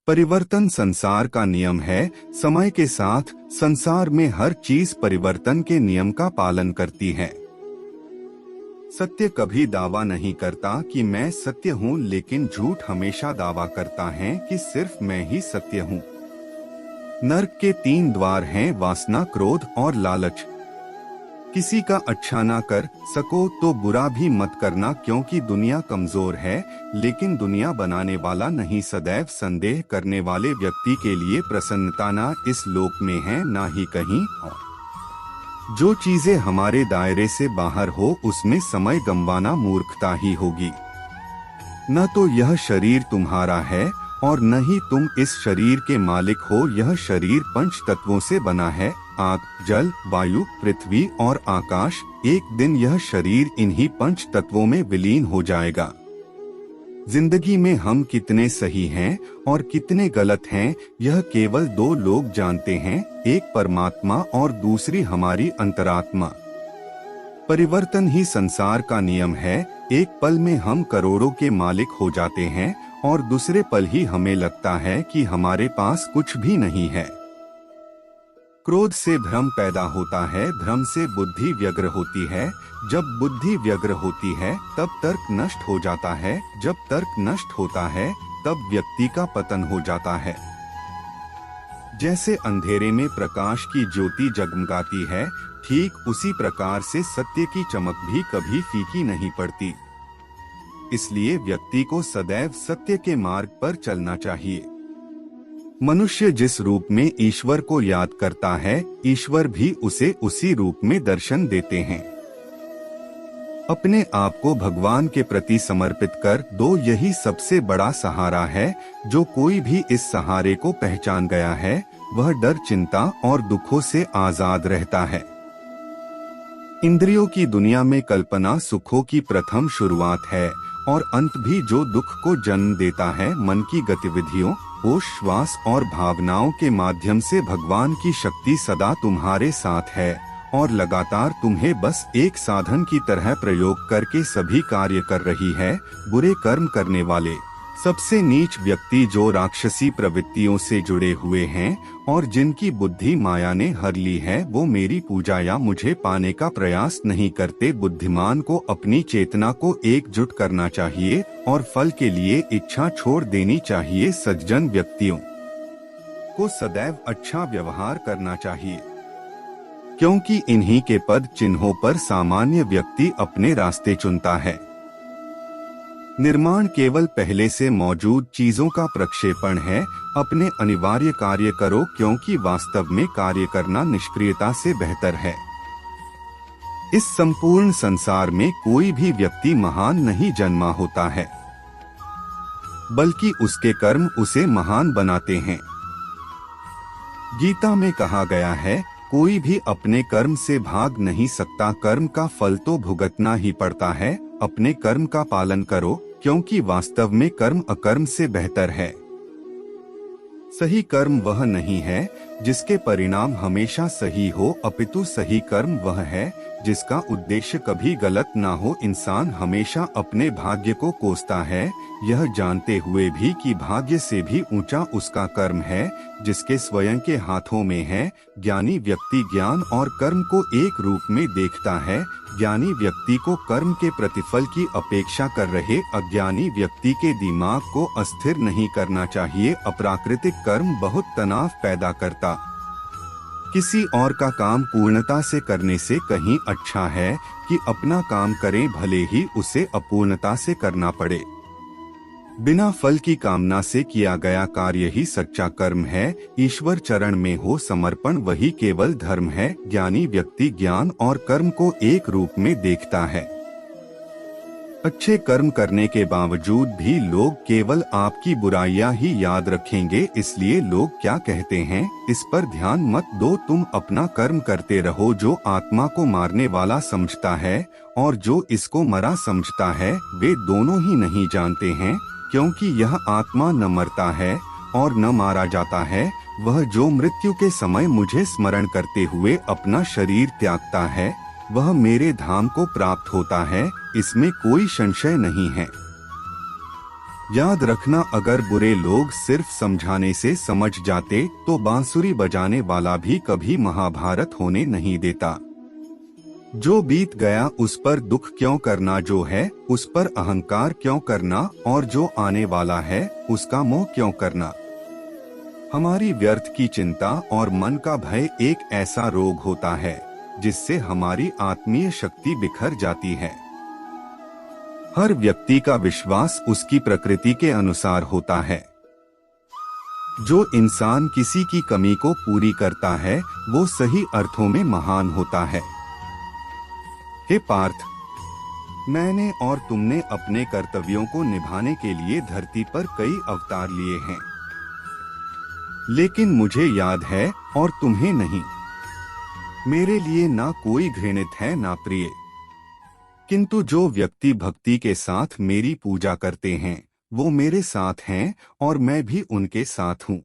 परिवर्तन संसार का नियम है। समय के साथ संसार में हर चीज परिवर्तन के नियम का पालन करती है। सत्य कभी दावा नहीं करता कि मैं सत्य हूँ, लेकिन झूठ हमेशा दावा करता है कि सिर्फ मैं ही सत्य हूँ। नर्क के 3 द्वार हैं: वासना, क्रोध और लालच। किसी का अच्छा ना कर सको तो बुरा भी मत करना, क्योंकि दुनिया कमजोर है, लेकिन दुनिया बनाने वाला नहीं। सदैव संदेह करने वाले व्यक्ति के लिए प्रसन्नता ना इस लोक में है ना ही कहीं और। जो चीजें हमारे दायरे से बाहर हो उसमें समय गंवाना मूर्खता ही होगी। न तो यह शरीर तुम्हारा है और न ही तुम इस शरीर के मालिक हो। यह शरीर 5 तत्वों से बना है: आग, जल, वायु, पृथ्वी और आकाश। एक दिन यह शरीर इन्हीं 5 तत्वों में विलीन हो जाएगा। जिंदगी में हम कितने सही हैं और कितने गलत हैं, यह केवल 2 लोग जानते हैं, एक परमात्मा और दूसरी हमारी अंतरात्मा। परिवर्तन ही संसार का नियम है। एक पल में हम करोड़ों के मालिक हो जाते हैं और दूसरे पल ही हमें लगता है कि हमारे पास कुछ भी नहीं है। क्रोध से भ्रम पैदा होता है, भ्रम से बुद्धि व्यग्र होती है, जब बुद्धि व्यग्र होती है तब तर्क नष्ट हो जाता है, जब तर्क नष्ट होता है तब व्यक्ति का पतन हो जाता है। जैसे अंधेरे में प्रकाश की ज्योति जगमगाती है, ठीक उसी प्रकार से सत्य की चमक भी कभी फीकी नहीं पड़ती। इसलिए व्यक्ति को सदैव सत्य के मार्ग पर चलना चाहिए। मनुष्य जिस रूप में ईश्वर को याद करता है, ईश्वर भी उसे उसी रूप में दर्शन देते हैं। अपने आप को भगवान के प्रति समर्पित कर दो, यही सबसे बड़ा सहारा है। जो कोई भी इस सहारे को पहचान गया है, वह डर, चिंता और दुखों से आजाद रहता है। इंद्रियों की दुनिया में कल्पना सुखों की प्रथम शुरुआत है और अंत भी जो दुख को जन्म देता है। मन की गतिविधियों, होश, श्वास और भावनाओं के माध्यम से भगवान की शक्ति सदा तुम्हारे साथ है और लगातार तुम्हें बस एक साधन की तरह प्रयोग करके सभी कार्य कर रही है। बुरे कर्म करने वाले सबसे नीच व्यक्ति जो राक्षसी प्रवृत्तियों से जुड़े हुए हैं और जिनकी बुद्धि माया ने हर ली है, वो मेरी पूजा या मुझे पाने का प्रयास नहीं करते। बुद्धिमान को अपनी चेतना को एकजुट करना चाहिए और फल के लिए इच्छा छोड़ देनी चाहिए। सज्जन व्यक्तियों को सदैव अच्छा व्यवहार करना चाहिए, क्योंकि इन्हीं के पद चिन्हों पर सामान्य व्यक्ति अपने रास्ते चुनता है। निर्माण केवल पहले से मौजूद चीजों का प्रक्षेपण है। अपने अनिवार्य कार्य करो, क्योंकि वास्तव में कार्य करना निष्क्रियता से बेहतर है। इस संपूर्ण संसार में कोई भी व्यक्ति महान नहीं जन्मा होता है, बल्कि उसके कर्म उसे महान बनाते हैं। गीता में कहा गया है, कोई भी अपने कर्म से भाग नहीं सकता, कर्म का फल तो भुगतना ही पड़ता है। अपने कर्म का पालन करो, क्योंकि वास्तव में कर्म अकर्म से बेहतर है। सही कर्म वह नहीं है जिसके परिणाम हमेशा सही हो, अपितु सही कर्म वह है जिसका उद्देश्य कभी गलत ना हो। इंसान हमेशा अपने भाग्य को कोसता है, यह जानते हुए भी कि भाग्य से भी ऊंचा उसका कर्म है जिसके स्वयं के हाथों में है। ज्ञानी व्यक्ति ज्ञान और कर्म को एक रूप में देखता है। ज्ञानी व्यक्ति को कर्म के प्रतिफल की अपेक्षा कर रहे अज्ञानी व्यक्ति के दिमाग को अस्थिर नहीं करना चाहिए। अप्राकृतिक कर्म बहुत तनाव पैदा करता। किसी और का काम पूर्णता से करने से कहीं अच्छा है कि अपना काम करें, भले ही उसे अपूर्णता से करना पड़े। बिना फल की कामना से किया गया कार्य ही सच्चा कर्म है। ईश्वर चरण में हो समर्पण वही केवल धर्म है। ज्ञानी व्यक्ति ज्ञान और कर्म को एक रूप में देखता है। अच्छे कर्म करने के बावजूद भी लोग केवल आपकी बुराइयां ही याद रखेंगे। इसलिए लोग क्या कहते हैं, इस पर ध्यान मत दो, तुम अपना कर्म करते रहो। जो आत्मा को मारने वाला समझता है और जो इसको मरा समझता है, वे दोनों ही नहीं जानते हैं, क्योंकि यह आत्मा न मरता है और न मारा जाता है। वह जो मृत्यु के समय मुझे स्मरण करते हुए अपना शरीर त्यागता है, वह मेरे धाम को प्राप्त होता है, इसमें कोई संशय नहीं है। याद रखना, अगर बुरे लोग सिर्फ समझाने से समझ जाते तो बांसुरी बजाने वाला भी कभी महाभारत होने नहीं देता। जो बीत गया उस पर दुख क्यों करना, जो है उस पर अहंकार क्यों करना, और जो आने वाला है उसका मोह क्यों करना। हमारी व्यर्थ की चिंता और मन का भय एक ऐसा रोग होता है जिससे हमारी आत्मीय शक्ति बिखर जाती है। हर व्यक्ति का विश्वास उसकी प्रकृति के अनुसार होता है। जो इंसान किसी की कमी को पूरी करता है वो सही अर्थों में महान होता है। हे पार्थ, मैंने और तुमने अपने कर्तव्यों को निभाने के लिए धरती पर कई अवतार लिए हैं, लेकिन मुझे याद है और तुम्हें नहीं। मेरे लिए ना कोई घृणित है ना प्रिय, किंतु जो व्यक्ति भक्ति के साथ मेरी पूजा करते हैं वो मेरे साथ हैं और मैं भी उनके साथ हूँ।